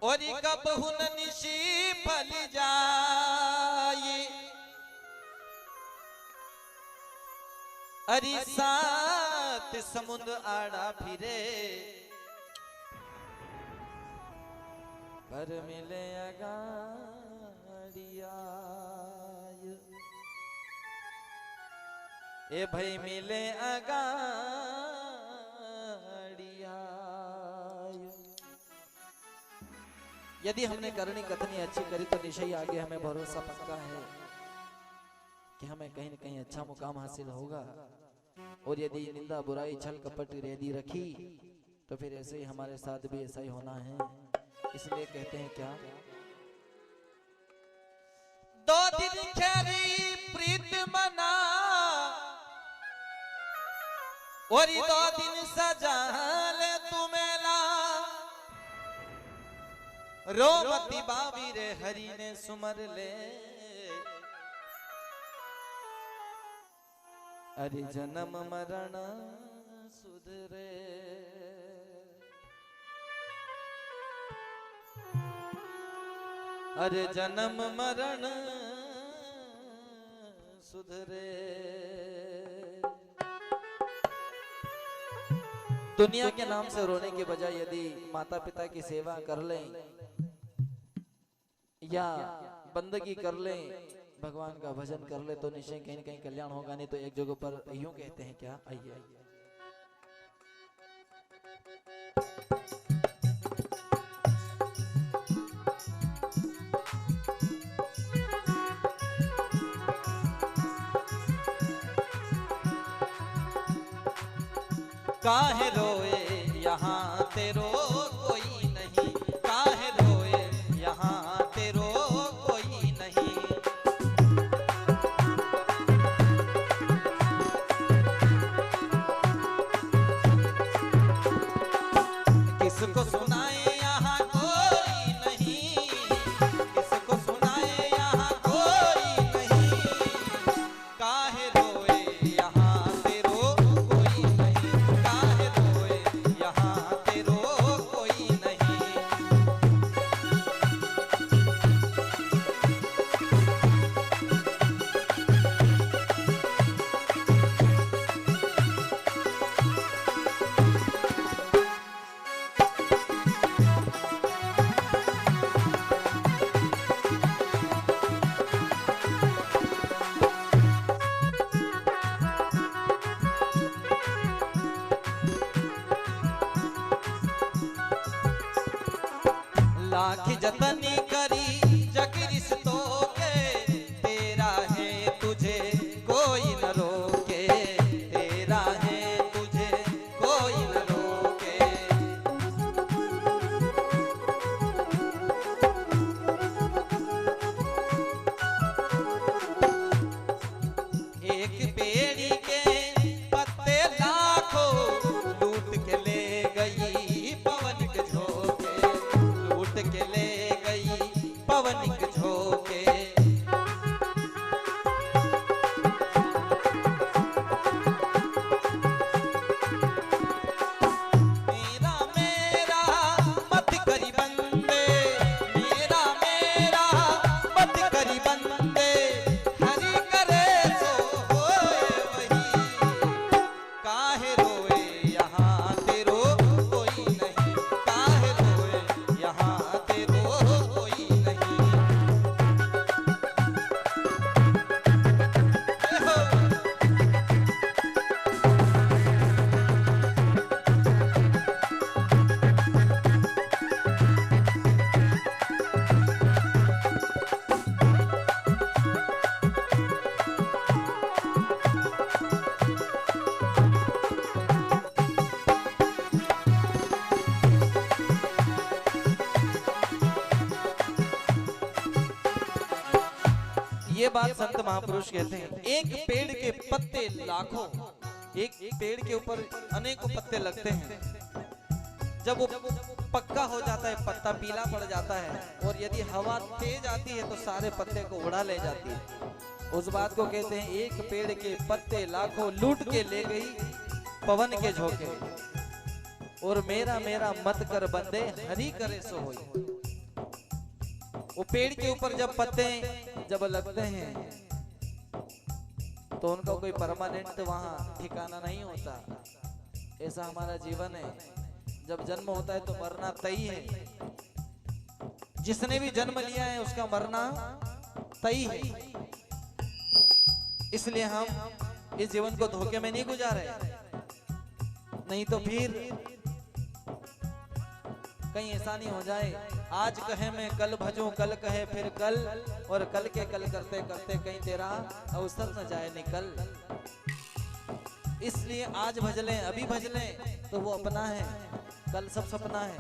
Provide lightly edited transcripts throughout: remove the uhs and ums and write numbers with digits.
और कब हुन निशी फल जाए अरे सात समुद्र आड़ा फिरे पर मिले अगाड़िया ए भाई मिले अगाड़िया। यदि हमने करनी कथनी अच्छी करी तो निश्चय आगे हमें भरोसा पक्का है कि हमें कहीं न कहीं अच्छा मुकाम हासिल होगा। और यदि निंदा बुराई छल कपट रेदी रखी तो फिर ऐसे ही हमारे साथ भी ऐसा ही होना है। इसलिए कहते हैं क्या, दो दिन खैरी प्रीत मना और दो दिन सजा ले तुम्हेला रोमती बावी रे हरि ने सुमर ले अरे जन्म मरण सुधरे। अरे जन्म मरण सुधरे। दुनिया के नाम से रोने के बजाय यदि माता पिता की सेवा कर लें या बंदगी कर लें, भगवान का भजन कर ले तो निश्चय कहीं न कहीं कल्याण होगा। नहीं तो एक जगह पर यूं कहते हैं क्या, आइए काहे रोए यहाँ तेरो कोई नहीं, काहे रोए यहाँ तेरो कोई नहीं। किसको सुनाए यहाँ कोई नहीं, किसको सुनाए यहाँ कोई नहीं। काहे रोए यहाँ तेरो कोई नहीं, काहे रोए यहाँ तेरो कोई नहीं। लाख जतनी करी जग रिश्तों के तेरा है तुझे कोई न रोके, तेरा है तुझे कोई न रोके। एक पेड़ी के पत्ते लाखों लूट के ले गई पवन के झोंके, लूट के ले गई पवन के झोंके। मेरा मेरा मत करी बंदे, मेरा मेरा मत करी बंदे, हरि करे सो होए वही। काहे रोए यहाँ तेरो कोई नहीं, काहे रोए यहाँ तेरो कोई नहीं। एहो। ये बात संत महापुरुष कहते हैं, एक पेड़ के पत्ते लाखों, एक पेड़ के ऊपर अनेकों पत्ते लगते हैं। जब वो पक्का हो जाता है, पत्ता पीला पड़ जाता है और यदि हवा तेज आती है तो सारे पत्ते को उड़ा ले जाती है। उस बात को कहते हैं एक पेड़ के पत्ते लाखों लूट के ले गई पवन के झोंके। और मेरा मेरा मत कर बंदे हरि करे सो होई। वो पेड़ के ऊपर जब पत्ते जब लगते हैं तो उनका कोई परमानेंट वहां ठिकाना नहीं होता। ऐसा हमारा जीवन है, जब जन्म होता है तो मरना तय है। जिसने भी जन्म लिया है उसका मरना तय है। इसलिए हम इस जीवन को धोखे में नहीं गुजारे, नहीं तो फिर कहीं ऐसा नहीं हो जाए आज कहे मैं कल भजूं, कल कहे फिर कल, और कल के कल करते करते कहीं तेरा अवसर न जाए निकल। इसलिए आज भज लें, अभी भज लें तो वो अपना है, कल सब सपना है।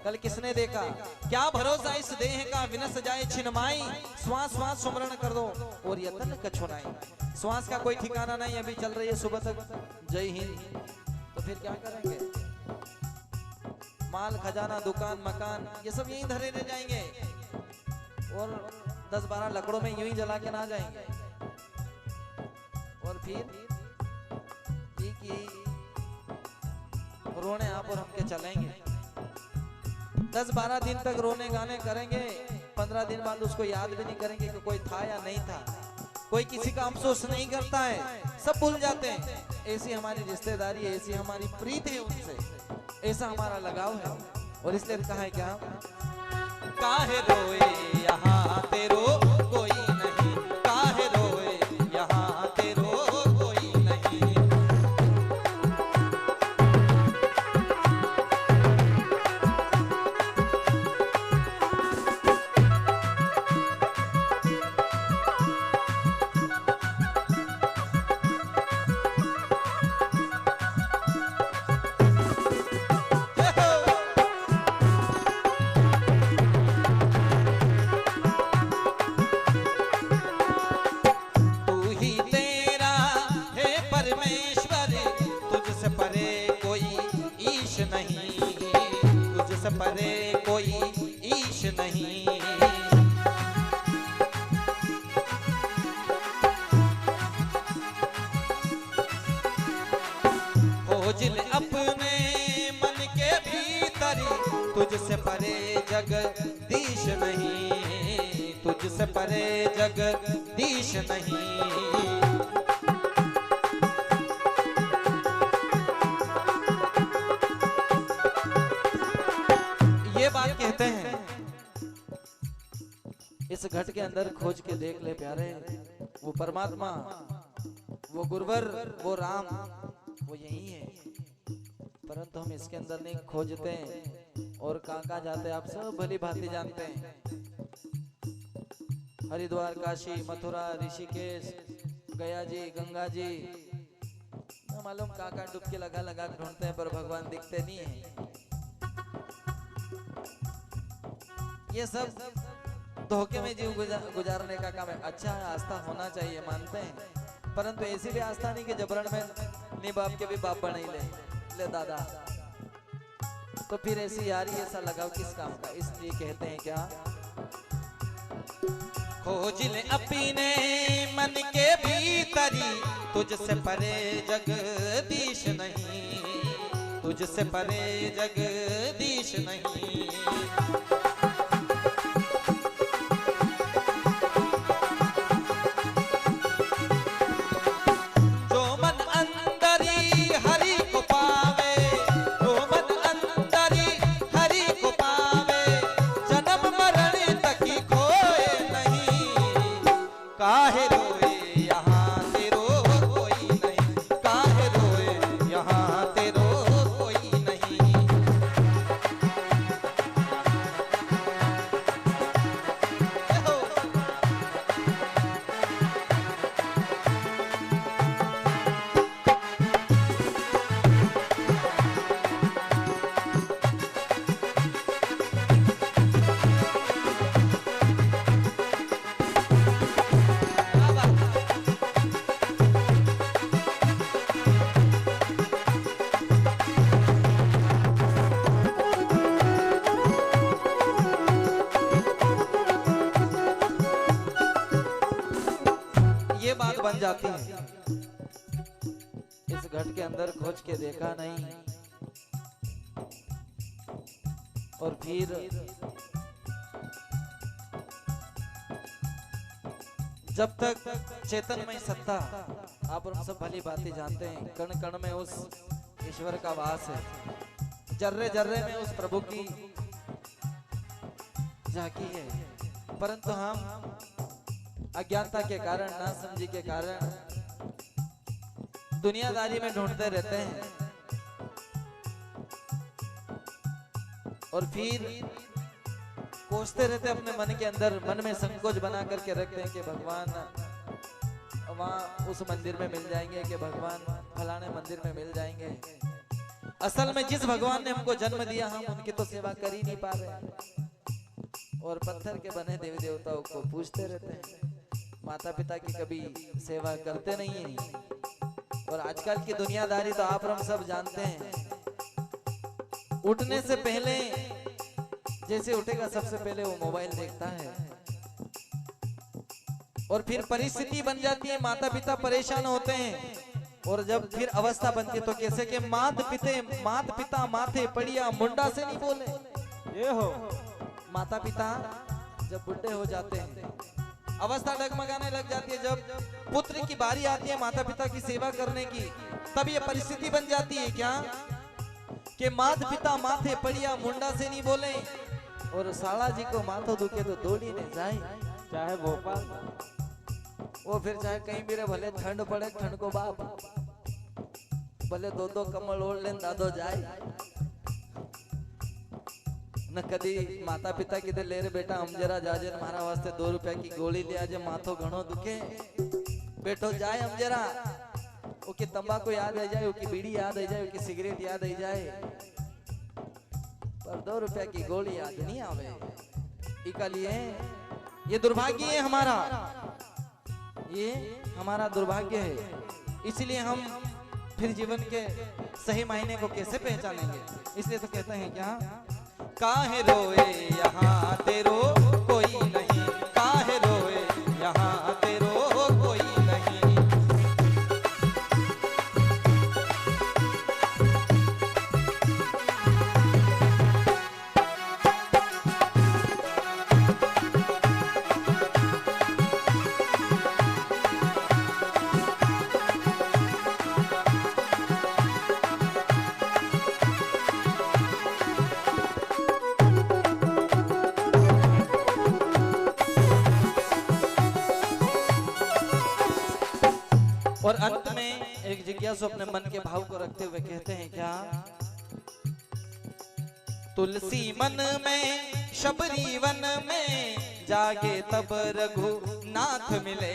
कल किसने देखा, क्या भरोसा इस देह का विनस जाए छिनमाई। श्वास श्वास सुमरण कर दो और यतन कछुनाई। श्वास का कोई ठिकाना नहीं, अभी चल रही है सुबह तक जय हिंद, तो फिर क्या करेंगे। माल खजाना दुकान मकान ये सब यहीं धरे रह जाएंगे और 10-12 लकड़ों में यूं ही जला के ना जाएंगे। और फिर रोने आप और हम के चलेंगे। 10-12 दिन तक रोने गाने करेंगे, 15 दिन बाद उसको याद भी नहीं करेंगे कि कोई था या नहीं था। कोई किसी का अफसोस नहीं करता है, सब भूल जाते हैं। ऐसी हमारी रिश्तेदारी है, ऐसी हमारी प्रीत है उनसे, ऐसा हमारा लगाव है। और इसलिए कहा है क्या, काहे रोए यहाँ तेरो कोई नहीं, काहे रोए यहाँ तेरो कोई नहीं। परे कोई ईश नहीं। खोजिल अपने मन के भीतर, तुझसे परे जगदीश नहीं, तुझसे परे जगदीश नहीं। कहते हैं इस घट के अंदर खोज के देख ले प्यारे, वो परमात्मा, वो गुरुवर, वो राम, वो यही है। परंतु हम इसके अंदर नहीं खोजते और कहाँ जाते आप सब भली भांति जानते हैं। हरिद्वार, काशी, मथुरा, ऋषिकेश, गया जी, गंगा जी, मालूम कहाँ डुबकी लगा लगा ढूंढते हैं, पर भगवान दिखते नहीं है। ये सब धोखे में जीव गुजारने का काम है। अच्छा है, आस्था होना चाहिए, मानते हैं, परंतु ऐसी भी आस्था नहीं कि जबरन में नहीं बाप के भी बाप बने ले दादा, तो फिर ऐसी यारी ऐसा लगाव किस काम का। इसलिए कहते हैं क्या, खोज ले अपने मन के भीतरी, तुझसे परे जगदीश नहीं, तुझसे परे जगदीश नहीं। काहे रोए यहाँ तेरो कोई नहीं, काहे रोए यहाँ तेरो कोई नहीं। बन जाती है। इस घट के अंदर खोज के देखा नहीं, और फिर जब तक चेतनमय सत्ता, आप हम सब भली बातें जानते हैं, कण कण में उस ईश्वर का वास है, जर्रे जर्रे में उस प्रभु की झांकी है। परंतु हम अज्ञानता के कारण, ना समझी के कारण दुनियादारी में ढूंढते रहते हैं और फिर कोसते रहते अपने मन के अंदर, मन में संकोच बना करके रखते हैं कि भगवान वहां उस मंदिर में मिल जाएंगे, कि भगवान फलाने मंदिर में मिल जाएंगे। असल में जिस भगवान ने हमको जन्म दिया, हम उनकी तो सेवा कर ही नहीं पा रहे और पत्थर के बने देवी देवताओं को पूजते रहते हैं। माता पिता की कभी सेवा करते नहीं है। और आजकल की दुनियादारी तो आप हम सब जानते हैं, उठने से पहले जैसे उठेगा सबसे पहले वो मोबाइल देखता है और फिर परिस्थिति बन जाती है, माता पिता परेशान होते हैं और जब फिर अवस्था बनती है तो कैसे कि मात पिता माथे पड़िया मुंडा से नहीं बोले। ये हो माता पिता जब बुढ़े हो जाते हैं, अवस्था डगमगाने लग जाती है, जब पुत्र की बारी आती है माता पिता की सेवा करने की, तब ये परिस्थिति बन जाती है क्या कि माता पिता माथे पड़िया मुंडा से नहीं बोले और साला जी को माथो दुखे तो दौड़ी ने जाए, चाहे भोपाल वो फिर चाहे कहीं भी रहे, भले ठंड पड़े ठंड को बाप, भले दो दो कमल ओढ़ ले दादो जाए न। कदी माता पिता की ले रे बेटा हम जरा जाजे मारा वास्ते 2 रुपया की गोली ले आजे, माथो घणो दुखे, बैठो जाए हम जरा, ओके तंबाकू याद आ जाए, ओकी बीड़ी याद आ जाए, ओकी सिगरेट याद आ जाए, पर 2 रुपया की गोली याद नहीं आवे। इका लिए ये दुर्भाग्य है हमारा, ये हमारा दुर्भाग्य है। इसलिए हम फिर जीवन के सही मायने को कैसे पहचानेंगे? इसलिए तो कहते हैं क्या, काहे रोए यहाँ तेरो कोई नहीं, काहे रोए यहाँ तेरो कोई नहीं। और अंत में एक जिज्ञासु अपने मन के भाव को रखते हुए कहते हैं क्या, तुलसी मन में शबरी वन में जागे तब रघुनाथ मिले,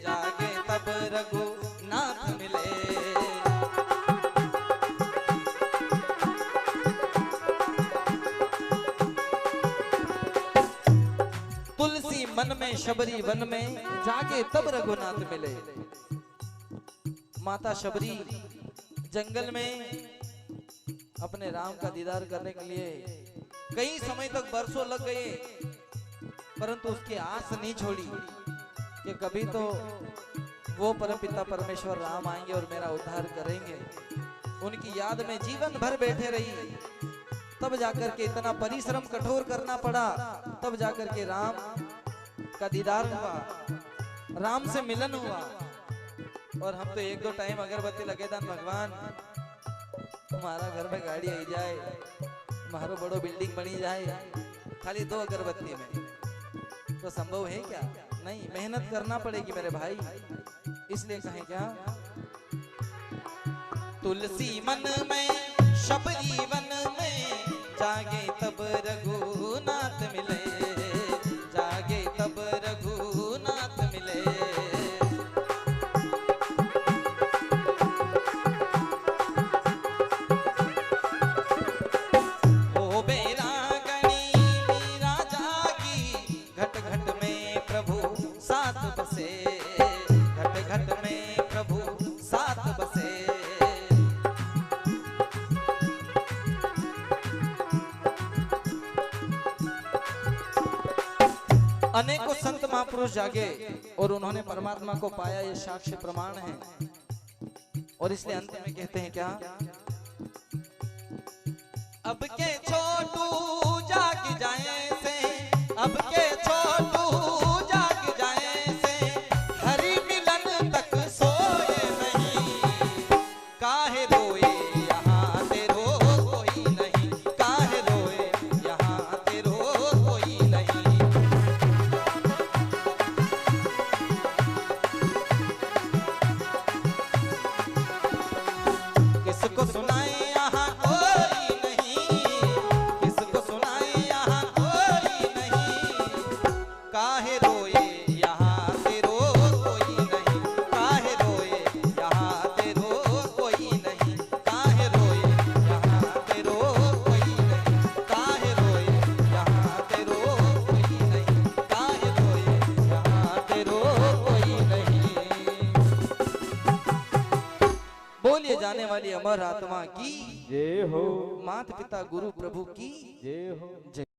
जागे तब रघुनाथ मिले। तुलसी मन में शबरी वन में जागे तब रघुनाथ मिले। माता शबरी जंगल में अपने राम का दीदार करने के लिए कई समय तक बरसों लग गए, परंतु उसकी आस नहीं छोड़ी कि कभी तो वो परमपिता परमेश्वर राम आएंगे और मेरा उद्धार करेंगे। उनकी याद में जीवन भर बैठे रही, तब जाकर के इतना परिश्रम कठोर करना पड़ा, तब जाकर के राम का दीदार हुआ, राम से मिलन हुआ। और हम तो 1-2 टाइम अगरबत्ती लगे था, भगवान तुम्हारा घर में गाड़ी आई जाए, तुम्हारो बड़ो बिल्डिंग बनी जाए, खाली 2 अगरबत्ती में तो संभव है क्या? नहीं, मेहनत करना पड़ेगी मेरे भाई। इसलिए कहें क्या, तुलसी मन में शबरी वन में जागे तब रघुनाथ मिले, जागे तब रघुनाथ मिले। अनेकों संत महापुरुष जागे और उन्होंने परमात्मा को पाया, ये साक्ष्य प्रमाण है। और इसलिए अंत में कहते हैं क्या, अब के छोटू जाग जाए से, अब के छोटू जाग जाए से, वाली अमर आत्मा की जय हो। माता पिता गुरु प्रभु की जय हो। जय।